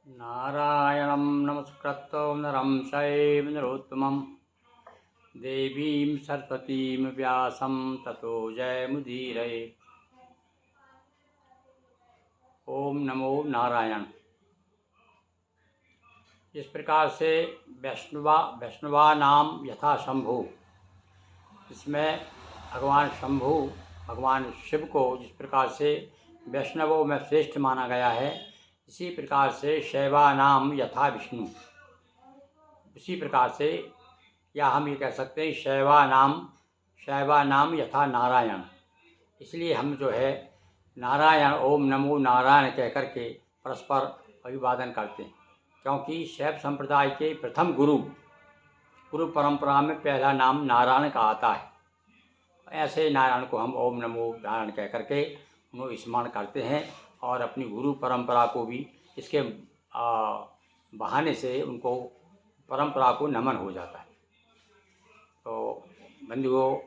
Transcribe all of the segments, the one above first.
नारायणं नमस्कृत्य नरं चैव नरोत्तमं देवीं सरस्वतीं व्यासं ततो जयमुदीरये। ओम नमो नारायण। इस प्रकार से वैष्णवा नाम यथा शंभु, इसमें भगवान शंभु भगवान शिव को जिस प्रकार से वैष्णवों में श्रेष्ठ माना गया है, इसी प्रकार से शैवा नाम यथा विष्णु, उसी प्रकार से या हम ये कह सकते हैं शैवा नाम यथा नारायण। इसलिए हम जो है नारायण ओम नमो नारायण कह कर के परस्पर अभिवादन करते हैं, क्योंकि शैव संप्रदाय के प्रथम गुरु परंपरा में पहला नाम नारायण का आता है। ऐसे नारायण को हम ओम नमो नारायण कह करके उन्हें स्मरण करते हैं और अपनी गुरु परंपरा को भी इसके बहाने से उनको परंपरा को नमन हो जाता है। तो बंधुओं,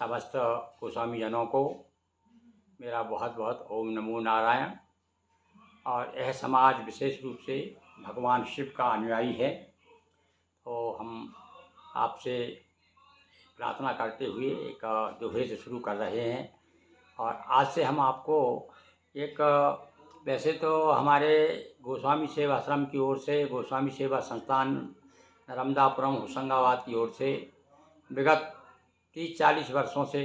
समस्त गोस्वामी जनों को मेरा बहुत बहुत ओम नमो नारायण। और यह समाज विशेष रूप से भगवान शिव का अनुयायी है, तो हम आपसे प्रार्थना करते हुए एक दोहे से शुरू कर रहे हैं। और आज से हम आपको एक, वैसे तो हमारे गोस्वामी सेवा आश्रम की ओर से गोस्वामी सेवा संस्थान नर्मदापुरम होशंगाबाद की ओर से विगत 30-40 वर्षों से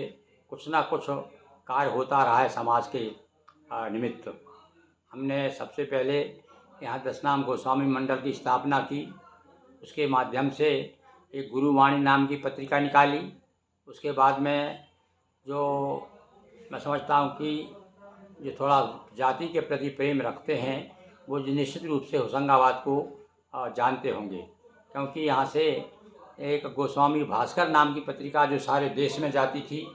कुछ ना कुछ कार्य होता रहा है समाज के निमित्त। हमने सबसे पहले यहाँ दशनाम गोस्वामी मंडल की स्थापना की, उसके माध्यम से एक गुरुवाणी नाम की पत्रिका निकाली। उसके बाद में जो मैं समझता हूँ कि जो थोड़ा जाति के प्रति प्रेम रखते हैं वो निश्चित रूप से होशंगाबाद को जानते होंगे, क्योंकि यहाँ से एक गोस्वामी भास्कर नाम की पत्रिका जो सारे देश में जाती थी,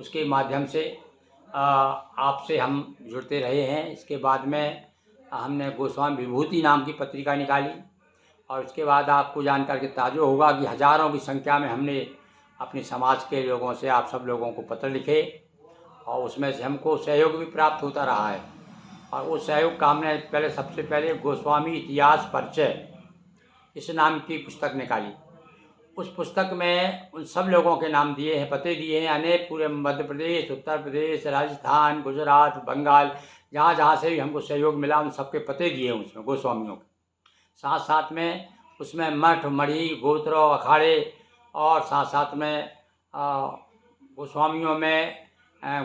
उसके माध्यम से आपसे हम जुड़ते रहे हैं। इसके बाद में हमने गोस्वामी विभूति नाम की पत्रिका निकाली, और उसके बाद आपको जानकर के ताज्जुब होगा कि हज़ारों की संख्या में हमने अपने समाज के लोगों से, आप सब लोगों को पत्र लिखे, और उसमें से हमको सहयोग भी प्राप्त होता रहा है। और उस सहयोग का हमने सबसे पहले गोस्वामी इतिहास परिचय इस नाम की पुस्तक निकाली। उस पुस्तक में उन सब लोगों के नाम दिए हैं, पते दिए हैं, अनेक पूरे मध्य प्रदेश, उत्तर प्रदेश, राजस्थान, गुजरात, बंगाल, जहाँ जहाँ से भी हमको सहयोग मिला उन सबके पते दिए हैं उसमें गोस्वामियों के। साथ साथ में उसमें मठ, मढ़ी, गोत्र, अखाड़े, और साथ साथ में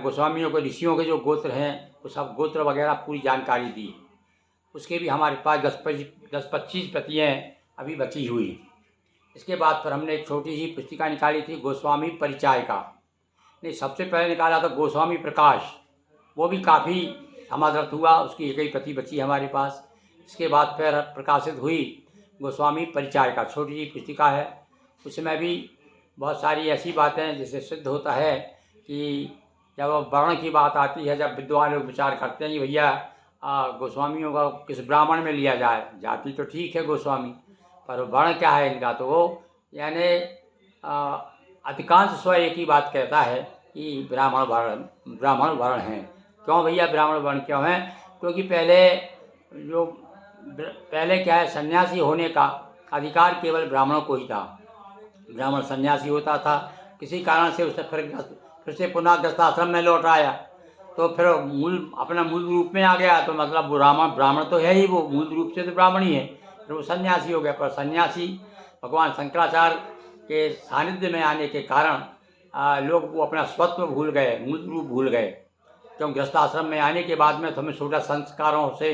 गोस्वामियों के ऋषियों के जो गोत्र हैं वो सब गोत्र वगैरह पूरी जानकारी दी। उसके भी हमारे पास 10-25 प्रतियाँ अभी बची हुई। इसके बाद फिर हमने एक छोटी सी पुस्तिका निकाली थी गोस्वामी परिचय का। नहीं, सबसे पहले निकाला था गोस्वामी प्रकाश, वो भी काफ़ी समादृत हुआ, उसकी एक ही प्रति बची हमारे पास। इसके बाद फिर प्रकाशित हुई गोस्वामी परिचय का, छोटी सी पुस्तिका है। उसमें भी बहुत सारी ऐसी बातें जिससे सिद्ध होता है कि जब वर्ण की बात आती है, जब विद्वान लोग विचार करते हैं कि भैया गोस्वामियों का किस ब्राह्मण में लिया जाए, जाति तो ठीक है गोस्वामी, पर वर्ण क्या है इनका, तो वो यानी अधिकांश स्व एक ही बात कहता है कि ब्राह्मण वर्ण हैं। क्यों भैया ब्राह्मण वर्ण क्यों हैं? क्योंकि पहले क्या है, सन्यासी होने का अधिकार केवल ब्राह्मणों को ही था। ब्राह्मण सन्यासी होता था, किसी कारण से उसने फिर से पुनः गृहस्थाश्रम में लौट आया, तो फिर अपना मूल रूप में आ गया, तो मतलब ब्राह्मण तो है ही, वो मूल रूप से तो ब्राह्मण ही है, फिर वो सन्यासी हो गया। पर सन्यासी भगवान शंकराचार्य के सानिध्य में आने के कारण लोग वो अपना स्वत्व भूल गए, मूल रूप भूल गए। क्योंकि गृहस्थाश्रम में आने के बाद में तो हमें छोटा संस्कारों से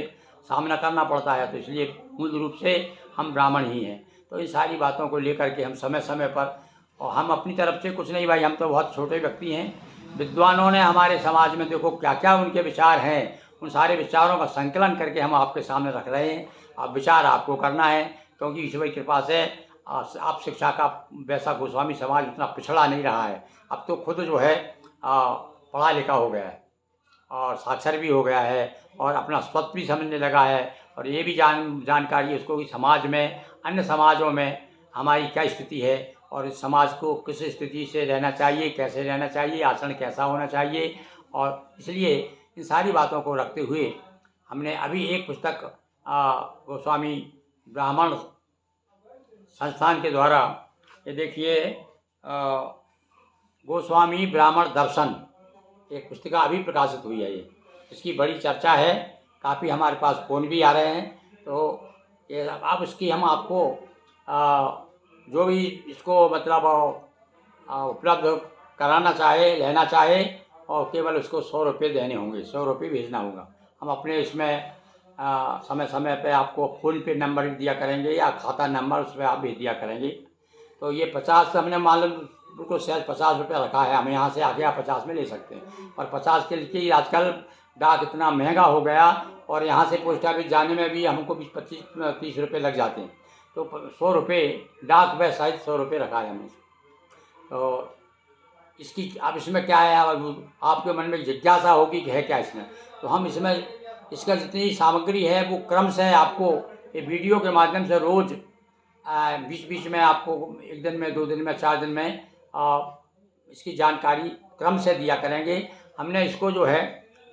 सामना करना पड़ता है, तो इसलिए मूल रूप से हम ब्राह्मण ही हैं। तो इन सारी बातों को लेकर के हम समय समय पर, और हम अपनी तरफ से कुछ नहीं भाई, हम तो बहुत छोटे व्यक्ति हैं, विद्वानों ने हमारे समाज में देखो क्या क्या उनके विचार हैं, उन सारे विचारों का संकलन करके हम आपके सामने रख रहे हैं। अब विचार आपको करना है, क्योंकि ईश्वर की कृपा से आप शिक्षा का वैसा गोस्वामी समाज उतना पिछड़ा नहीं रहा है। अब तो खुद जो है पढ़ा लिखा हो गया है और साक्षर भी हो गया है, और अपना स्वत्व भी समझने लगा है, और ये भी जानकारी उसको कि समाज में, अन्य समाजों में हमारी क्या स्थिति है, और इस समाज को किस स्थिति से रहना चाहिए, कैसे रहना चाहिए, आचरण कैसा होना चाहिए। और इसलिए इन सारी बातों को रखते हुए हमने अभी एक पुस्तक गोस्वामी ब्राह्मण संस्थान के द्वारा ये देखिए गोस्वामी ब्राह्मण दर्शन एक पुस्तिका अभी प्रकाशित हुई है। ये इसकी बड़ी चर्चा है, काफ़ी हमारे पास फ़ोन भी आ रहे हैं। तो ये अब इसकी हम आपको जो भी इसको मतलब उपलब्ध कराना चाहे, लेना चाहे, और केवल उसको 100 रुपये देने होंगे, 100 रुपये भेजना होगा। हम अपने इसमें समय समय पे आपको फ़ोन पे नंबर दिया करेंगे या खाता नंबर उस पर आप भेज दिया करेंगे। तो ये 50 हमने मालूम बिल्कुल सहज 50 रुपये रखा है। हम यहाँ से आगे आप 50 में ले सकते हैं, और 50 के लिए आजकल डाक इतना महंगा हो गया, और यहाँ से पोस्ट ऑफिस जाने में भी हमको 25-30 रुपये लग जाते हैं। तो 100 रुपये डाक व शायद 100 रुपये रखा है हमने। तो इसकी अब इसमें क्या है, अब आपके मन में जिज्ञासा होगी कि है क्या इसमें। तो हम इसमें इसका जितनी सामग्री है वो क्रम से आपको ये वीडियो के माध्यम से रोज़ बीच बीच में आपको 1 दिन में, 2 दिन में, 4 दिन में इसकी जानकारी क्रम से दिया करेंगे। हमने इसको जो है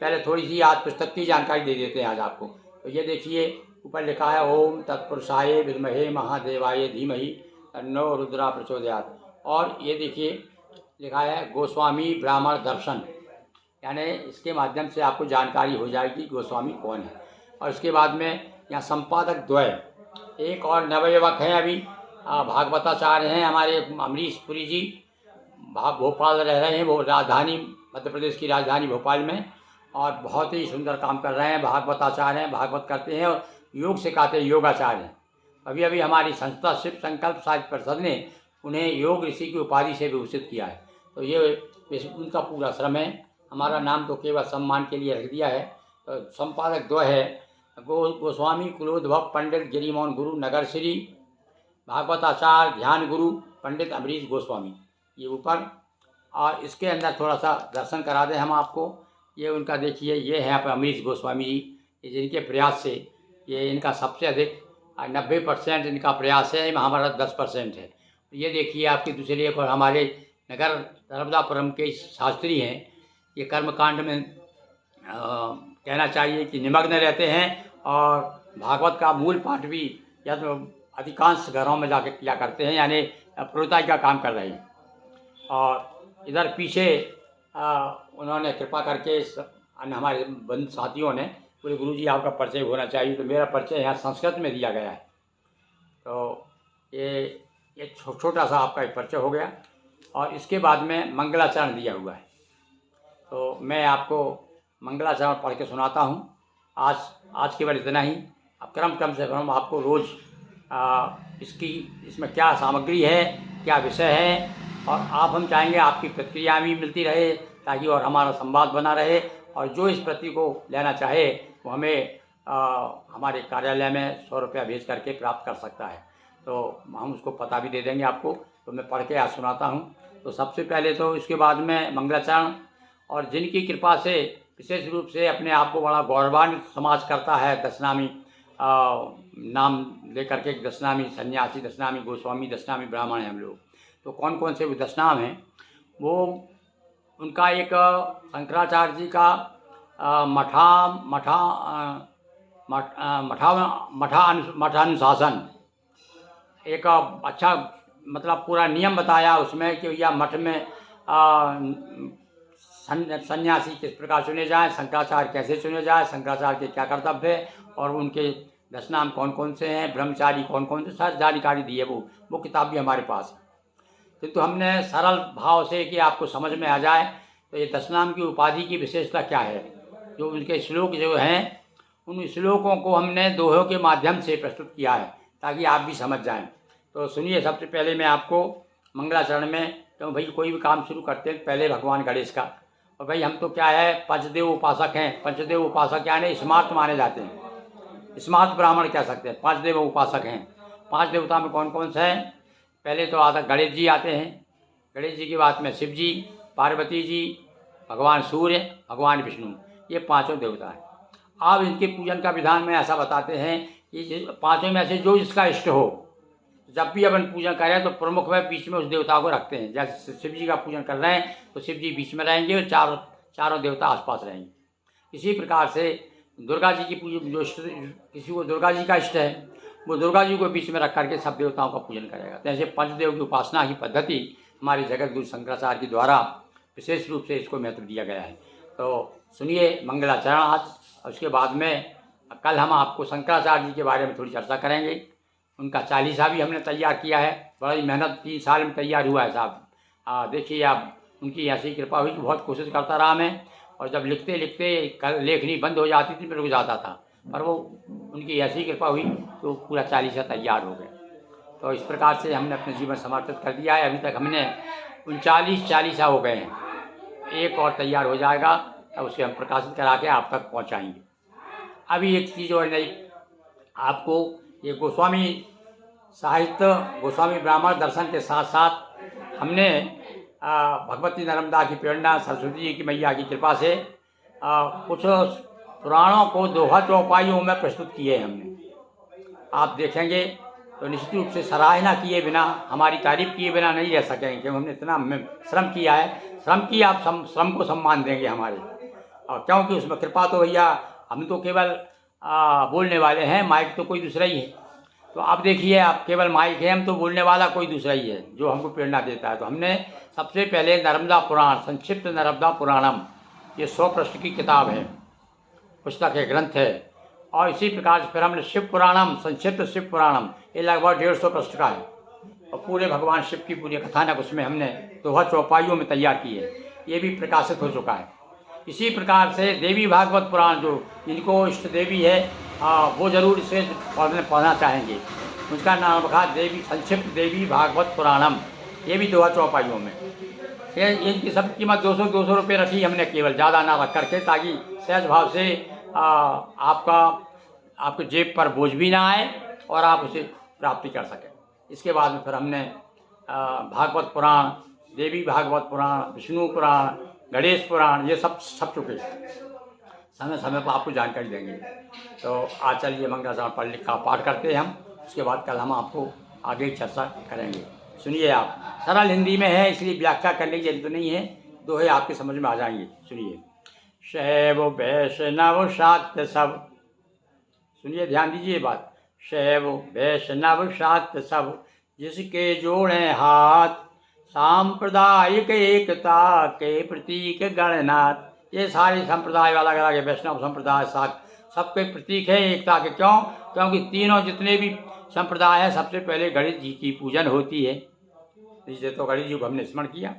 पहले थोड़ी सी आज पुस्तक की जानकारी दे देते हैं आज आपको। तो ये देखिए ऊपर लिखा है ओम तत्पुरुषाय विद्महे महादेवाय धीमहि तन्नो रुद्रा प्रचोदयात्। और ये देखिए लिखा है गोस्वामी ब्राह्मण दर्शन, यानी इसके माध्यम से आपको जानकारी हो जाएगी गोस्वामी कौन है। और इसके बाद में यहाँ संपादक द्वय एक और नवयुवक हैं, अभी भागवताचार्य हैं हमारे अमरीश पुरी जी, भोपाल रह रहे हैं, वो राजधानी मध्य प्रदेश की राजधानी भोपाल में, और बहुत ही सुंदर काम कर रहे हैं। भागवताचार्य हैं, भागवत करते हैं और योग सिखाते हैं, योगाचार्य हैं। अभी अभी हमारी संस्था शिव संकल्प साहित्य परिषद ने उन्हें योग ऋषि की उपाधि से विभूषित किया है। तो ये उनका पूरा श्रम है। हमारा नाम तो केवल सम्मान के लिए रख दिया है। तो संपादक दो है गोस्वामी कुलोद्भव पंडित गिरिमोहन गुरु नगर श्री, भागवताचार्य ध्यान गुरु पंडित अमरीश गोस्वामी, ये ऊपर। और इसके अंदर थोड़ा सा दर्शन करा दें हम आपको। ये उनका देखिए, ये है आप अमरीश गोस्वामी जी, ये जिनके प्रयास से ये इनका सबसे अधिक 90% इनका प्रयास है, हमारा 10% है। ये देखिए आपकी दूसरी एक और हमारे नगर नर्मदापुरम के शास्त्री हैं, ये कर्मकांड में कहना चाहिए कि निमग्न रहते हैं, और भागवत का मूल पाठ भी या तो अधिकांश घरों में जाकर किया करते हैं, यानी प्रोताई का काम कर रहे हैं। और इधर पीछे उन्होंने कृपा करके अन्य हमारे बंधु साथियों ने बोले गुरुजी आपका परिचय होना चाहिए, तो मेरा परिचय यहाँ संस्कृत में दिया गया है। तो ये छोटा सा आपका एक परिचय हो गया, और इसके बाद में मंगलाचरण दिया हुआ है। तो मैं आपको मंगलाचरण पढ़ के सुनाता हूँ। आज केवल इतना ही। अब क्रम से हम आपको रोज़ इसमें क्या सामग्री है, क्या विषय है, और हम चाहेंगे आपकी प्रतिक्रिया भी मिलती रहे, ताकि और हमारा संवाद बना रहे। और जो इस प्रति को लेना चाहे वो हमें हमारे कार्यालय में 100 रुपया भेज करके प्राप्त कर सकता है। तो हम उसको पता भी दे देंगे आपको। तो मैं पढ़ के आज सुनाता हूँ। तो सबसे पहले तो इसके बाद में मंगलाचरण, और जिनकी कृपा से विशेष रूप से अपने आप को बड़ा गौरवान्वित समाज करता है, दशनामी नाम लेकर के, दशनामी सन्यासी, दशनामी गोस्वामी, दशनामी ब्राह्मण हैं हम लोग। तो कौन कौन से वो दशनाम हैं, वो उनका एक शंकराचार्य जी का मठानुशासन एक अच्छा मतलब पूरा नियम बताया उसमें कि यह मठ में सन्यासी किस प्रकार चुने जाएं, शंकराचार्य कैसे चुने जाए, शंकराचार्य के क्या कर्तव्य है, और उनके दशनाम कौन कौन से हैं, ब्रह्मचारी कौन कौन से, सारी जानकारी दी है। वो किताब भी हमारे पास है। किंतु हमने सरल भाव से कि आपको समझ में आ जाए, तो ये दशनाम की उपाधि की विशेषता क्या है, जो उनके श्लोक जो हैं, उन श्लोकों को हमने दोहों के माध्यम से प्रस्तुत किया है, ताकि आप भी समझ जाएं। तो सुनिए, सबसे पहले मैं आपको मंगलाचरण में, तो भाई कोई भी काम शुरू करते हैं पहले भगवान गणेश का। और भाई हम तो क्या है, पंचदेव उपासक हैं। पंचदेव उपासक यानी स्मार्त माने जाते हैं, स्मार्त ब्राह्मण कह सकते हैं। 5 देव उपासक हैं। 5 देवता में कौन कौन से हैं? पहले तो आता गणेश जी आते हैं। गणेश जी की बात में शिव जी, पार्वती जी, भगवान सूर्य, भगवान विष्णु, ये 5 देवता हैं। अब इनके पूजन का विधान में ऐसा बताते हैं कि 5 में से जो इसका इष्ट हो, जब भी अपन पूजन करें तो प्रमुख में बीच में उस देवता को रखते हैं। जैसे शिव जी का पूजन कर रहे हैं तो शिव जी बीच में रहेंगे और चारों देवता आसपास रहेंगे। इसी प्रकार से दुर्गा जी की पूजा, जो किसी को दुर्गा जी का इष्ट है वो दुर्गा जी को बीच में रख करके सब देवताओं का पूजन करेगा। तो ऐसे पंचदेव की उपासना की पद्धति हमारे जगत गुरु शंकराचार्य के द्वारा विशेष रूप से इसको महत्व दिया गया है। तो सुनिए मंगलाचरण आज, और उसके बाद में कल हम आपको शंकराचार्य जी के बारे में थोड़ी चर्चा करेंगे। उनका चालीसा भी हमने तैयार किया है, बड़ी मेहनत 3 साल में तैयार हुआ है साहब। देखिए आप, उनकी ऐसी कृपा हुई कि बहुत कोशिश करता रहा मैं, और जब लिखते लिखते कल लेखनी बंद हो जाती थी, मैं रुक जाता था, पर वो उनकी ऐसी कृपा हुई तो पूरा चालीसा तैयार हो गया। तो इस प्रकार से हमने अपने जीवन समर्पित कर दिया है। अभी तक हमने 39 चालीसा हो गए हैं, एक और तैयार हो जाएगा तब उसे हम प्रकाशित करा के आप तक पहुंचाएंगे। अभी एक चीज़ और नई आपको, ये गोस्वामी साहित्य, गोस्वामी ब्राह्मण दर्शन के साथ साथ हमने भगवती नर्मदा की प्रेरणा, सरस्वती जी की मैया की कृपा से कुछ पुराणों को दोहा चौपाइयों में प्रस्तुत किए हैं हमने। आप देखेंगे तो निश्चित रूप से सराहना किए बिना, हमारी तारीफ किए बिना नहीं रह सकेंगे, क्योंकि हमने इतना श्रम किया है। श्रम की आप श्रम को सम्मान देंगे हमारे, और क्योंकि उसमें कृपा तो भैया, हम तो केवल बोलने वाले हैं, माइक तो कोई दूसरा ही है। तो आप देखिए, आप केवल माइक है, हम तो बोलने वाला कोई दूसरा ही है जो हमको प्रेरणा देता है। तो हमने सबसे पहले नर्मदा पुराण, संक्षिप्त नर्मदा पुराणम, ये 100 पृष्ठ की किताब है, पुस्तक है, ग्रंथ है। और इसी प्रकार से फिर हमने शिव पुराणम, संक्षिप्त शिव पुराणम, ये लगभग 150 पृष्ठ का है, और पूरे भगवान शिव की पूरी कथानक उसमें हमने दोहा चौपाइयों में तैयार की है, ये भी प्रकाशित हो चुका है। इसी प्रकार से देवी भागवत पुराण, जो जिनको इष्ट देवी है वो जरूर इसे पढ़ना चाहेंगे। उसका नाम रखा देवी, संक्षिप्त देवी भागवत पुराणम, ये भी दोहा चौपाइयों में। ये इनकी सब कीमत 200 रुपये रखी हमने, केवल ज़्यादा ना रख करके, ताकि सहज भाव से आपके जेब पर बोझ भी ना आए और आप उसे प्राप्ति कर सकें। इसके बाद में फिर हमने भागवत पुराण, देवी भागवत पुराण, विष्णु पुराण, गणेश पुराण, ये सब छप चुके हैं। समय समय पर आपको जानकारी देंगे। तो आज चलिए मंगलाचरण पढ़ लिख का पाठ करते हैं हम, उसके बाद कल हम आपको आगे चर्चा करेंगे। सुनिए आप, सरल हिंदी में है इसलिए व्याख्या करने की जरूरत नहीं है, दोहे आपके समझ में आ जाएंगे। सुनिए। शैव वैष्णव शाक्त सब, सुनिए ध्यान दीजिए बात। शैव वैष्णव शाक्त सब, जिसके जोड़े हाथ, सांप्रदायिक एकता के प्रतीक गणनाथ। ये सारे संप्रदाय अलग अलग है, वैष्णव संप्रदाय सबके प्रतीक है एकता के। क्यों? क्योंकि तीनों जितने भी संप्रदाय हैं, सबसे पहले गणेश जी की पूजन होती है, इसलिए तो गणेश जी को हमने स्मरण किया।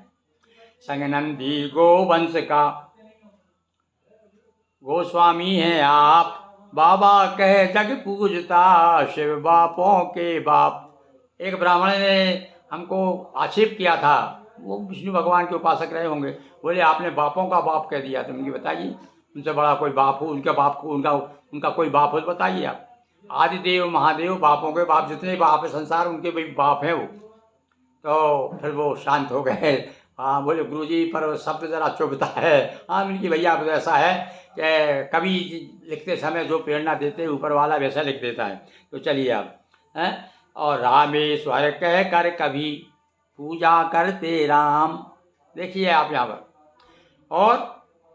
संगनंदी गोवंश का गोस्वामी हैं आप, बाबा कहे जग पूजता, शिव बापों के बाप। एक ब्राह्मण ने हमको आक्षेप किया था, वो विष्णु भगवान के उपासक रहे होंगे, बोले आपने बापों का बाप कह दिया। तो उनकी बताइए, उनसे बड़ा कोई बाप हो, उनके बाप को उनका कोई बाप हो तो बताइए आप। आदिदेव महादेव, बापों के बाप, जितने बाप है संसार उनके भी बाप हैं वो। तो फिर वो शांत हो गए। हाँ, बोले गुरुजी पर शब्द जरा चुभता है। हाँ, उनकी भैया तो ऐसा है कि कभी लिखते समय जो प्रेरणा देते हैं ऊपर वाला वैसा लिख देता है। तो चलिए आप हैं। और रामेश्वर कह कर कभी पूजा करते राम, देखिए आप यहाँ पर। और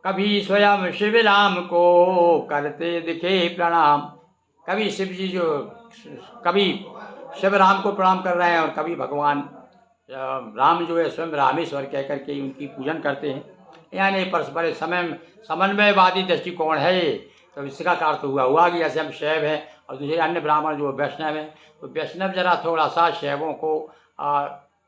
कभी स्वयं शिव राम को करते दिखे प्रणाम। कभी शिव जी कभी शिव राम को प्रणाम कर रहे हैं, और कभी भगवान राम जो है स्वयं रामेश्वर कह करके उनकी पूजन करते हैं। यानी परस्पर समन्वयवादी दृष्टिकोण है ये। तो इसका अर्थ हुआ कि जैसे हम शैव हैं और दूसरे अन्य ब्राह्मण जो वैष्णव हैं, तो वैष्णव जरा थोड़ा सा शैवों को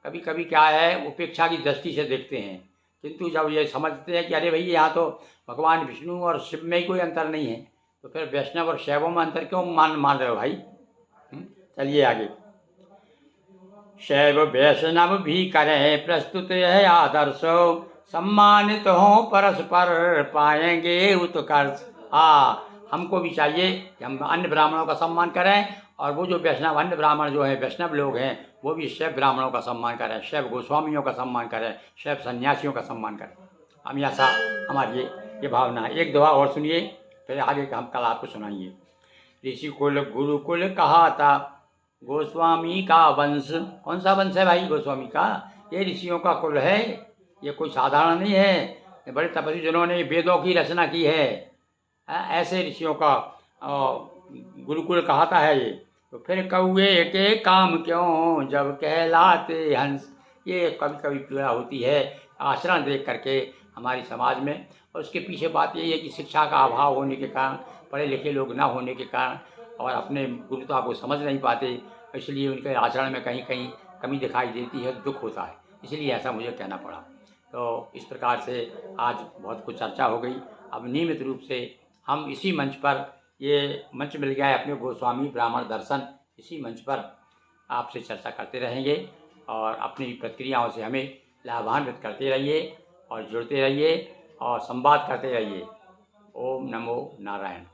कभी कभी क्या है, उपेक्षा की दृष्टि से देखते हैं। किंतु जब ये समझते हैं कि अरे भई यहाँ तो भगवान विष्णु और शिव में कोई अंतर नहीं है, तो फिर वैष्णव और शैवों में अंतर क्यों मान रहे हो भाई। चलिए आगे। शैव वैष्णव भी करें प्रस्तुत है आदर्श, सम्मानित हो परस्पर पाएंगे उत्कर्ष। हाँ, हमको भी चाहिए कि हम अन्य ब्राह्मणों का सम्मान करें, और वो जो वैष्णव अन्य ब्राह्मण जो हैं, वैष्णव लोग हैं, वो भी शैव ब्राह्मणों का सम्मान करें, शैव गोस्वामियों का सम्मान करें, शैव सन्यासियों का सम्मान करें। हम ऐसा हमारी ये भावना है। एक दोहा और सुनिए, फिर आगे का हम कल आपको सुनाइए। ऋषिकुल गुरुकुल कहा था, गोस्वामी का वंश। कौन सा वंश है भाई? गोस्वामी का। ये ऋषियों का कुल है, ये कोई साधारण नहीं है। बड़े तपस्वी जिन्होंने वेदों की रचना की है, ऐसे ऋषियों का गुरुकुल कहता है ये। तो फिर कौए के काम क्यों जब कहलाते हंस, ये कभी कभी पीड़ा होती है आचरण देख करके हमारी समाज में। और उसके पीछे बात यही है कि शिक्षा का अभाव होने के कारण, पढ़े लिखे लोग ना होने के कारण और अपने गुरुता को समझ नहीं पाते, इसलिए उनके आचरण में कहीं कहीं कमी दिखाई देती है, दुख होता है, इसलिए ऐसा मुझे कहना पड़ा। तो इस प्रकार से आज बहुत कुछ चर्चा हो गई। अब नियमित रूप से हम इसी मंच पर, ये मंच मिल गया है अपने गोस्वामी ब्राह्मण दर्शन, इसी मंच पर आपसे चर्चा करते रहेंगे और अपनी प्रतिक्रियाओं से हमें लाभान्वित करते रहिए और जुड़ते रहिए और संवाद करते रहिए। ओम नमो नारायण।